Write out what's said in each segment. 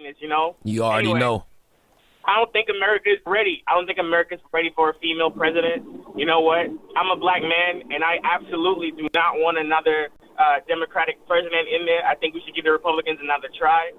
happiness, you know? You already Anyway, know. I don't think America is ready. I don't think America's ready for a female president. You know what? I'm a black man, and I absolutely do not want another Democratic president in there. I think we should give the Republicans another try.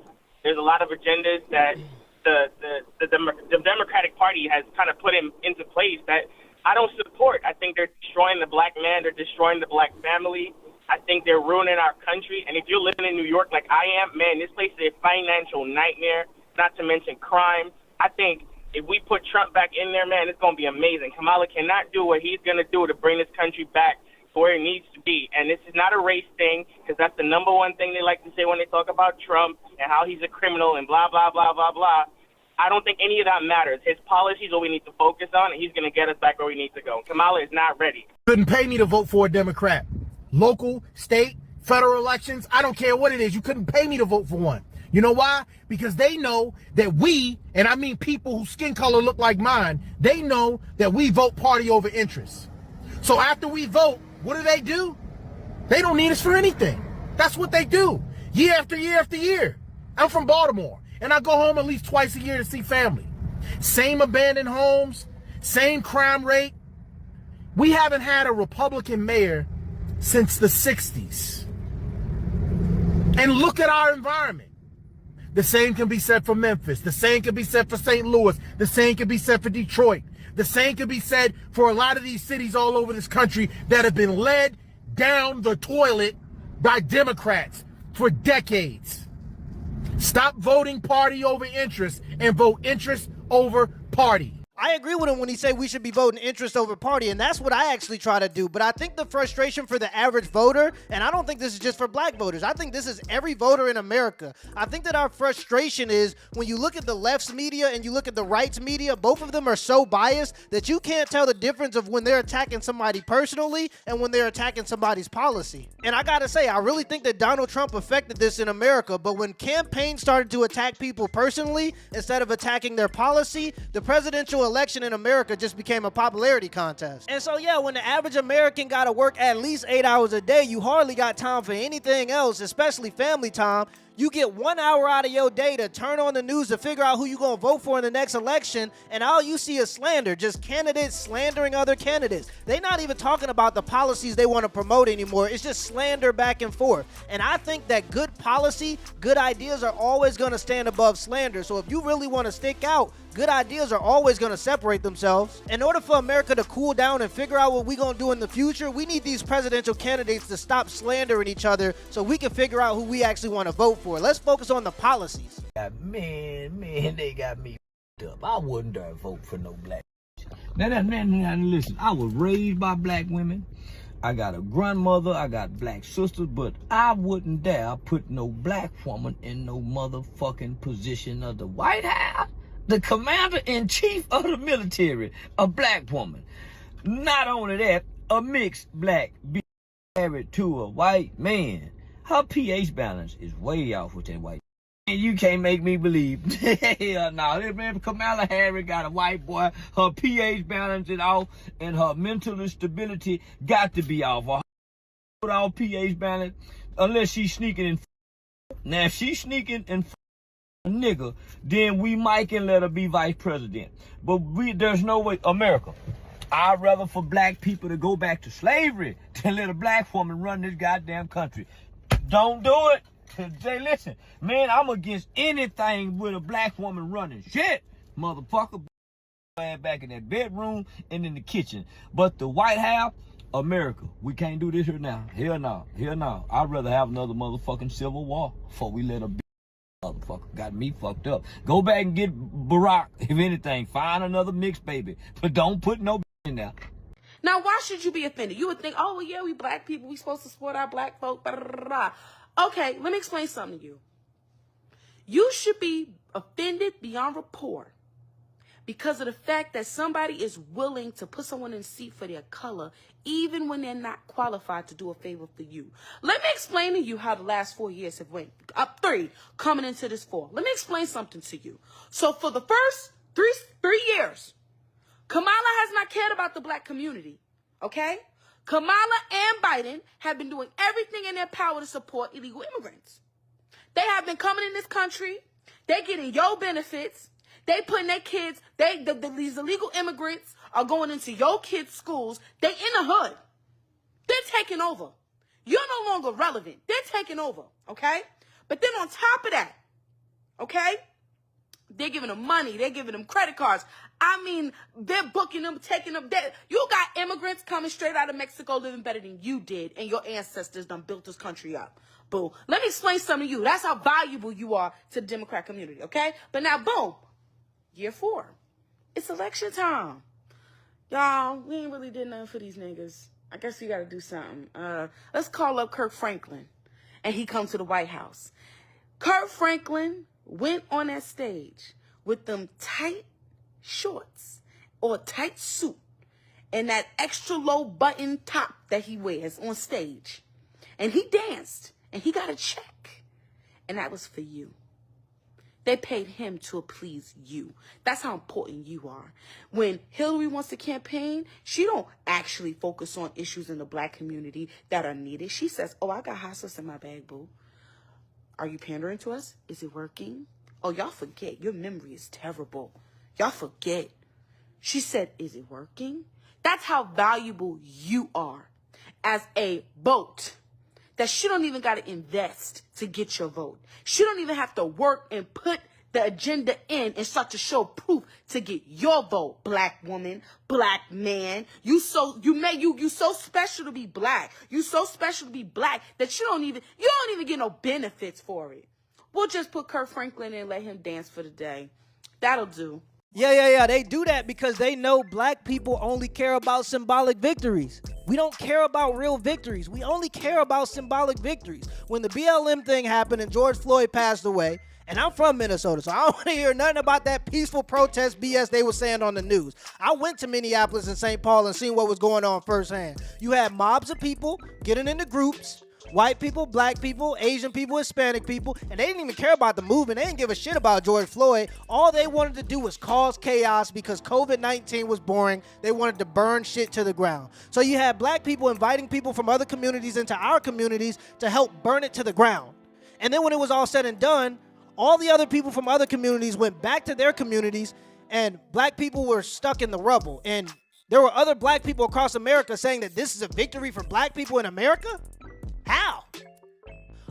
There's a lot of agendas that the Democratic Party has kind of put into place that I don't support. I think they're destroying the black man. They're destroying the black family. I think they're ruining our country. And if you're living in New York like I am, man, this place is a financial nightmare, not to mention crime. I think if we put Trump back in there, man, it's going to be amazing. Kamala cannot do what he's going to do to bring this country back to where it needs to be. And this is not a race thing, because that's the number one thing they like to say when they talk about Trump and how he's a criminal and blah, blah, blah, blah, blah. I don't think any of that matters. His policies are what we need to focus on, and he's going to get us back where we need to go. Kamala is not ready. Couldn't pay me to vote for a Democrat. Local, state, federal elections, I don't care what it is. You couldn't pay me to vote for one. You know why? Because they know that we, and I mean people whose skin color look like mine, they know that we vote party over interest. So after we vote, what do? They don't need us for anything. That's what they do. Year after year after year. I'm from Baltimore, and I go home at least twice a year to see family. Same abandoned homes, same crime rate. We haven't had a Republican mayor since the 60s. And look at our environment. The same can be said for Memphis. The same can be said for St. Louis. The same can be said for Detroit. The same can be said for a lot of these cities all over this country that have been led down the toilet by Democrats for decades. Stop voting party over interest and vote interest over party. I agree with him when he say we should be voting interest over party, and that's what I actually try to do. But I think the frustration for the average voter, and I don't think this is just for black voters, I think this is every voter in America. I think that our frustration is when you look at the left's media and you look at the right's media, both of them are so biased that you can't tell the difference of when they're attacking somebody personally and when they're attacking somebody's policy. And I gotta say, I really think that Donald Trump affected this in America, but when campaigns started to attack people personally instead of attacking their policy, the presidential election in America just became a popularity contest. And so yeah, when the average American gotta work at least 8 hours a day, you hardly got time for anything else, especially family time. You get 1 hour out of your day to turn on the news to figure out who you're going to vote for in the next election, and all you see is slander, just candidates slandering other candidates. They're not even talking about the policies they want to promote anymore. It's just slander back and forth. And I think that good policy, good ideas are always going to stand above slander. So if you really want to stick out, good ideas are always going to separate themselves. In order for America to cool down and figure out what we're going to do in the future, we need these presidential candidates to stop slandering each other so we can figure out who we actually want to vote for. Let's focus on the policies. Man, they got me up. I wouldn't dare vote for no black. Now, listen, I was raised by black women. I got a grandmother, I got black sisters, but I wouldn't dare put no black woman in no motherfucking position of the White House. The commander-in-chief of the military, a black woman. Not only that, a mixed black be married to a white man. Her pH balance is way off with that white. And you can't make me believe. Hell no. Remember, Kamala Harris got a white boy. Her pH balance is off, and her mental stability got to be off. With all pH balance, unless she's sneaking in. Now, if she's sneaking in a nigga, then we might can let her be vice president. But there's no way. America, I'd rather for black people to go back to slavery than let a black woman run this goddamn country. Don't do it. Say, listen, man, I'm against anything with a black woman running shit, motherfucker. Back in that bedroom and in the kitchen. But the White House, America, we can't do this here now. Hell no. Hell no. I'd rather have another motherfucking civil war before we let a motherfucker got me fucked up. Go back and get Barack, if anything. Find another mixed baby. But don't put no in there. Now, why should you be offended? You would think, oh, well, yeah, we black people. We supposed to support our black folk. Blah, blah, blah, blah. Okay, let me explain something to you. You should be offended beyond rapport because of the fact that somebody is willing to put someone in a seat for their color, even when they're not qualified to do a favor for you. Let me explain to you how the last 4 years have went. Up 3, coming into this 4. Let me explain something to you. So for the first three years, Kamala has not cared about the black community, okay? Kamala and Biden have been doing everything in their power to support illegal immigrants. They have been coming in this country, They getting your benefits. They putting their kids, these illegal immigrants are going into your kids' schools. They in the hood. They're taking over. You're no longer relevant. They're taking over, okay? But then on top of that, okay, they're giving them money. They're giving them credit cards. I mean, they're booking them, taking them. You got immigrants coming straight out of Mexico living better than you did, and your ancestors done built this country up. Boom. Let me explain something to you. That's how valuable you are to the Democrat community, okay? But now, boom, year 4. It's election time. Y'all, we ain't really did nothing for these niggas. I guess we got to do something. Let's call up Kirk Franklin, and he comes to the White House. Kirk Franklin went on that stage with them tight shorts or tight suit and that extra low button top that he wears on stage. And he danced, and he got a check, and that was for you. They paid him to please you. That's how important you are. When Hillary wants to campaign, she don't actually focus on issues in the black community that are needed. She says, oh, I got hot sauce in my bag, boo. Are you pandering to us? Is it working? Oh, y'all forget. Your memory is terrible. Y'all forget. She said, is it working? That's how valuable you are as a vote. That she don't even got to invest to get your vote. She don't even have to work and put the agenda in and start to show proof to get your vote, black woman, black man. You so special to be black. You so special to be black that you don't even get no benefits for it. We'll just put Kirk Franklin in and let him dance for the day. That'll do. Yeah. They do that because they know black people only care about symbolic victories. We don't care about real victories. We only care about symbolic victories. When the BLM thing happened and George Floyd passed away, and I'm from Minnesota, so I don't want to hear nothing about that peaceful protest BS they were saying on the news. I went to Minneapolis and St. Paul and seen what was going on firsthand. You had mobs of people getting into groups, white people, black people, Asian people, Hispanic people, and they didn't even care about the movement. They didn't give a shit about George Floyd. All they wanted to do was cause chaos because COVID-19 was boring. They wanted to burn shit to the ground. So you had black people inviting people from other communities into our communities to help burn it to the ground. And then when it was all said and done, all the other people from other communities went back to their communities, and black people were stuck in the rubble. And there were other black people across America saying that this is a victory for black people in America? How?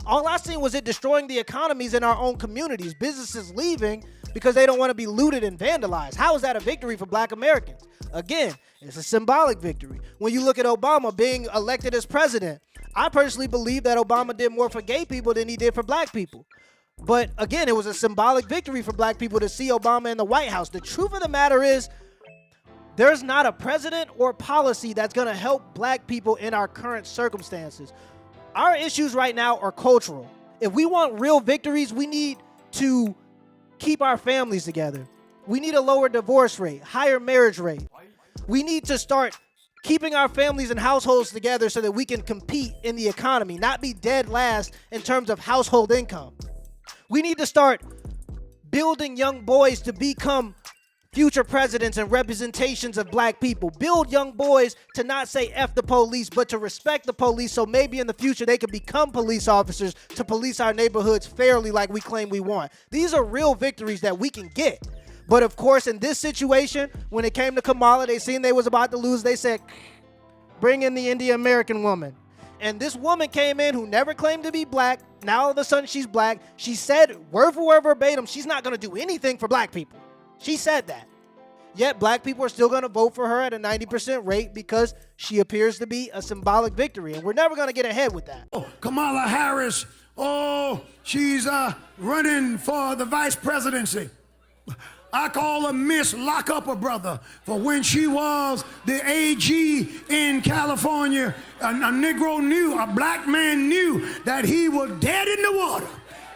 All I seen was it destroying the economies in our own communities, businesses leaving because they don't want to be looted and vandalized. How is that a victory for black Americans? Again, it's a symbolic victory. When you look at Obama being elected as president, I personally believe that Obama did more for gay people than he did for black people. But again, it was a symbolic victory for black people to see Obama in the White House. The truth of the matter is, there's not a president or policy that's going to help black people in our current circumstances. Our issues right now are cultural. If we want real victories, we need to keep our families together. We need a lower divorce rate, higher marriage rate. We need to start keeping our families and households together so that we can compete in the economy, not be dead last in terms of household income. We need to start building young boys to become future presidents and representations of black people. Build young boys to not say F the police, but to respect the police, so maybe in the future they could become police officers to police our neighborhoods fairly like we claim we want. These are real victories that we can get. But of course, in this situation, when it came to Kamala, they seen they was about to lose. They said, bring in the Indian American woman. And this woman came in who never claimed to be black. Now all of a sudden she's black. She said, word for word verbatim, she's not going to do anything for black people. She said that. Yet black people are still going to vote for her at a 90% rate because she appears to be a symbolic victory. And we're never going to get ahead with that. Kamala Harris, she's running for the vice presidency. I call her Miss Lock Up a Brother, for when she was the AG in California, a Negro knew, a black man knew that he was dead in the water.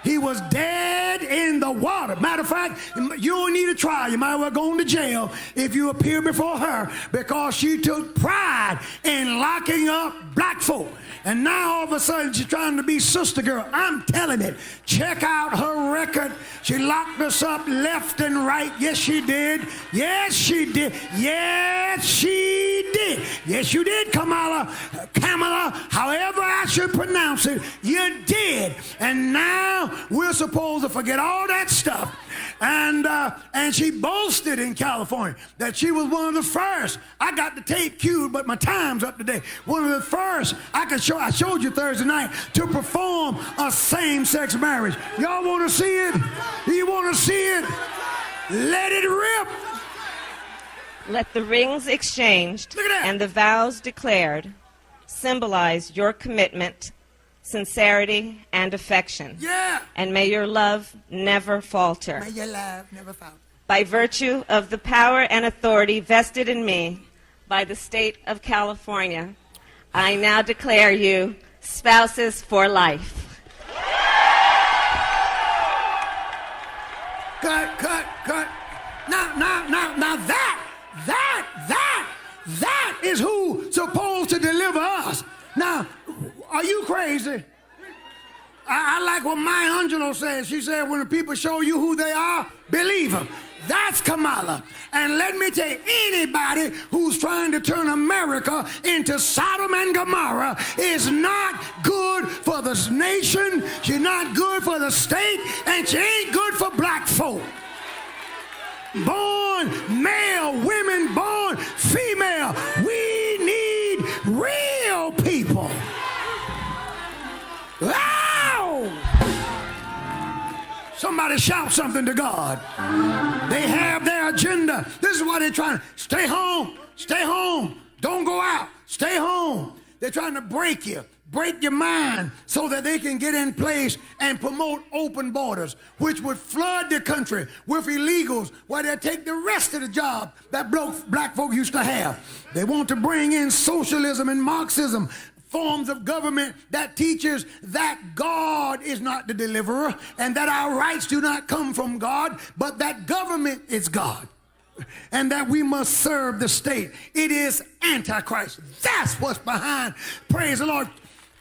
He was dead in the water. Matter of fact, you don't need a trial. You might as well go to jail if you appear before her, because she took pride in locking up black folk. And now all of a sudden she's trying to be sister girl. I'm telling it. Check out her record. She locked us up left and right. Yes, she did. Yes, she did. Yes, she did. Yes, you did, Kamala. Kamala, however I should pronounce it, you did. And now we're supposed to forget all that stuff. And she boasted in California that she was one of the first. I got the tape queued, but my time's up today. One of the first I showed you Thursday night to perform a same-sex marriage. Y'all want to see it? You want to see it? Let it rip. Let the rings exchanged and the vows declared symbolize your commitment, sincerity, and affection. Yeah. And may your love never falter. May your love never falter. By virtue of the power and authority vested in me by the state of California, I now declare you spouses for life. Cut. Now that is who's supposed to deliver us. Now, are you crazy? I like what Maya Angelou says. She said, when the people show you who they are, believe them. That's Kamala. And let me tell you, anybody who's trying to turn America into Sodom and Gomorrah is not good for this nation. She's not good for the state, and she ain't good for black folk. Born male, women born female. We need real people. Ow! Somebody shout something to God. They have their agenda. This is why they're trying to stay home. Stay home. Don't go out. Stay home. They're trying to break you. Break your mind so that they can get in place and promote open borders, which would flood the country with illegals while they take the rest of the job that black folk used to have. They want to bring in socialism and Marxism, forms of government that teaches that God is not the deliverer and that our rights do not come from God, but that government is God. And that we must serve the state. It is Antichrist. That's what's behind, praise the Lord,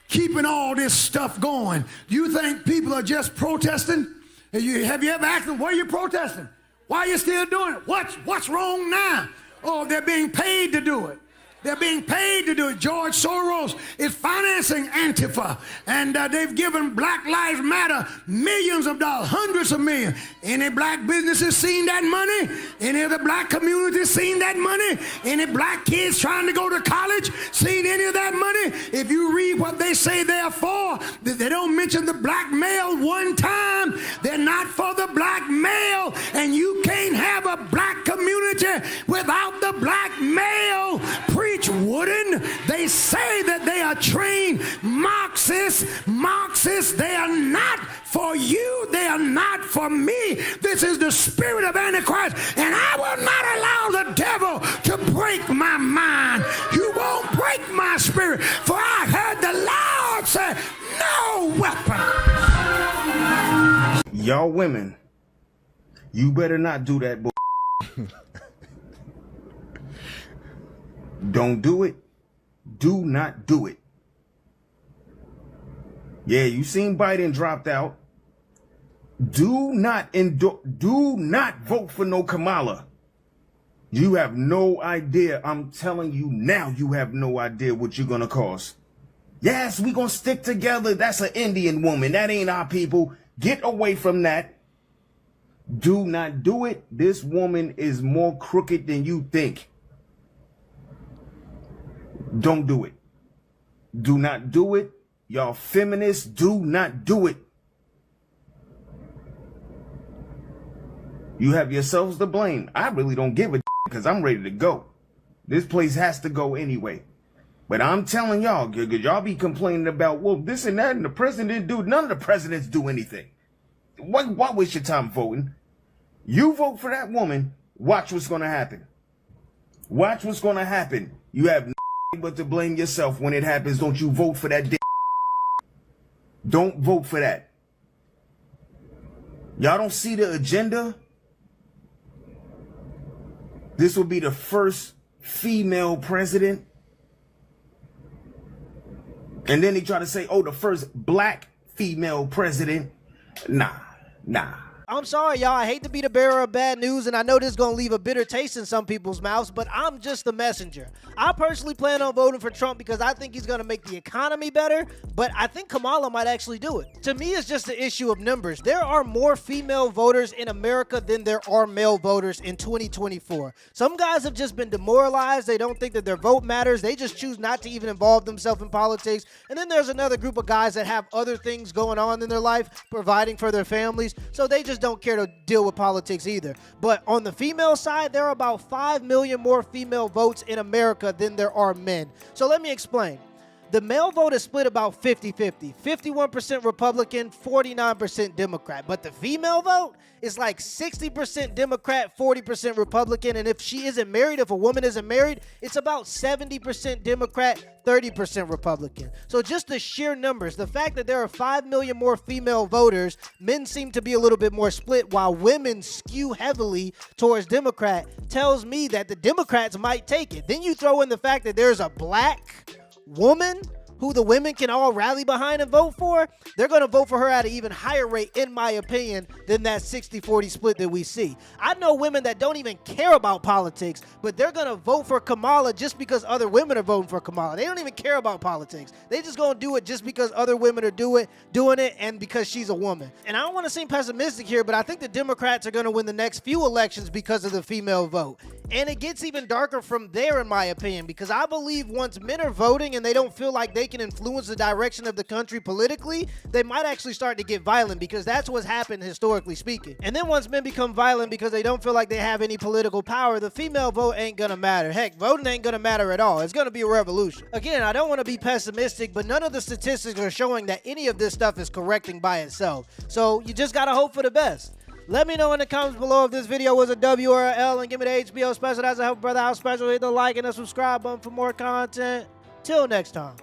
keeping all this stuff going. You think people are just protesting? Have you ever asked them, what are you protesting? Why are you still doing it? What's wrong now? Oh, they're being paid to do it. They're being paid to do it. George Soros is financing Antifa, and they've given Black Lives Matter millions of dollars, hundreds of millions. Any black businesses seen that money? Any of the black communities seen that money? Any black kids trying to go to college seen any of that money? If you read what they say they're for, they don't mention the black male one time. They're not for the black male, and you can't have a black community without the black male. Preach wooden. They say that they are trained Marxists. They are not for you. They are not for me. This is the spirit of Antichrist, and I will not allow the devil to break my mind. You won't break my spirit, for I heard the Lord say, no weapon. Y'all women, you better not do that bull. Don't do it. Do not do it. Yeah, you seen Biden dropped out. Do not vote for no Kamala. You have no idea. I'm telling you now, you have no idea what you're gonna cause. Yes, we gonna stick together. That's an Indian woman. That ain't our people. Get away from that. Do not do it. This woman is more crooked than you think. Don't do it. Do not do it. Y'all feminists, do not do it. You have yourselves to blame. I really don't give a because I'm ready to go. This place has to go anyway. But I'm telling y'all, y'all be complaining about, well, this and that, and the president didn't do. None of the presidents do anything. Why waste your time voting? You vote for that woman, watch what's going to happen. Watch what's going to happen. You have but to blame yourself when it happens. Don't you vote for that. Don't vote for that. Y'all don't see the agenda? This will be the first female president. And then they try to say, oh, the first black female president. Nah. I'm sorry, y'all. I hate to be the bearer of bad news, and I know this is going to leave a bitter taste in some people's mouths, but I'm just the messenger. I personally plan on voting for Trump because I think he's going to make the economy better, but I think Kamala might actually do it. To me, it's just an issue of numbers. There are more female voters in America than there are male voters in 2024. Some guys have just been demoralized. They don't think that their vote matters. They just choose not to even involve themselves in politics. And then there's another group of guys that have other things going on in their life, providing for their families, so they just don't care to deal with politics either. But on the female side, there are about 5 million more female votes in America than there are men. So let me explain. The male vote is split about 50-50. 51% Republican, 49% Democrat. But the female vote is like 60% Democrat, 40% Republican. And if she isn't married, if a woman isn't married, it's about 70% Democrat, 30% Republican. So just the sheer numbers, the fact that there are 5 million more female voters, men seem to be a little bit more split while women skew heavily towards Democrat, tells me that the Democrats might take it. Then you throw in the fact that there's a black woman who the women can all rally behind and vote for, they're going to vote for her at an even higher rate, in my opinion, than that 60-40 split that we see. I know women that don't even care about politics, but they're going to vote for Kamala just because other women are voting for Kamala. They don't even care about politics. They just going to do it just because other women are doing it and because she's a woman. And I don't want to seem pessimistic here, but I think the Democrats are going to win the next few elections because of the female vote. And it gets even darker from there, in my opinion, because I believe once men are voting and they don't feel like they can influence the direction of the country politically, they might actually start to get violent, because that's what's happened historically speaking. And then once men become violent because they don't feel like they have any political power, the female vote ain't gonna matter. Heck, voting ain't gonna matter at all. It's gonna be a revolution. Again, I don't want to be pessimistic, but none of the statistics are showing that any of this stuff is correcting by itself. So you just gotta hope for the best. Let me know in the comments below if this video was a W or a L, and give me the HBO special. That's a Help Brother House special. Hit the like and the subscribe button for more content. Till next time.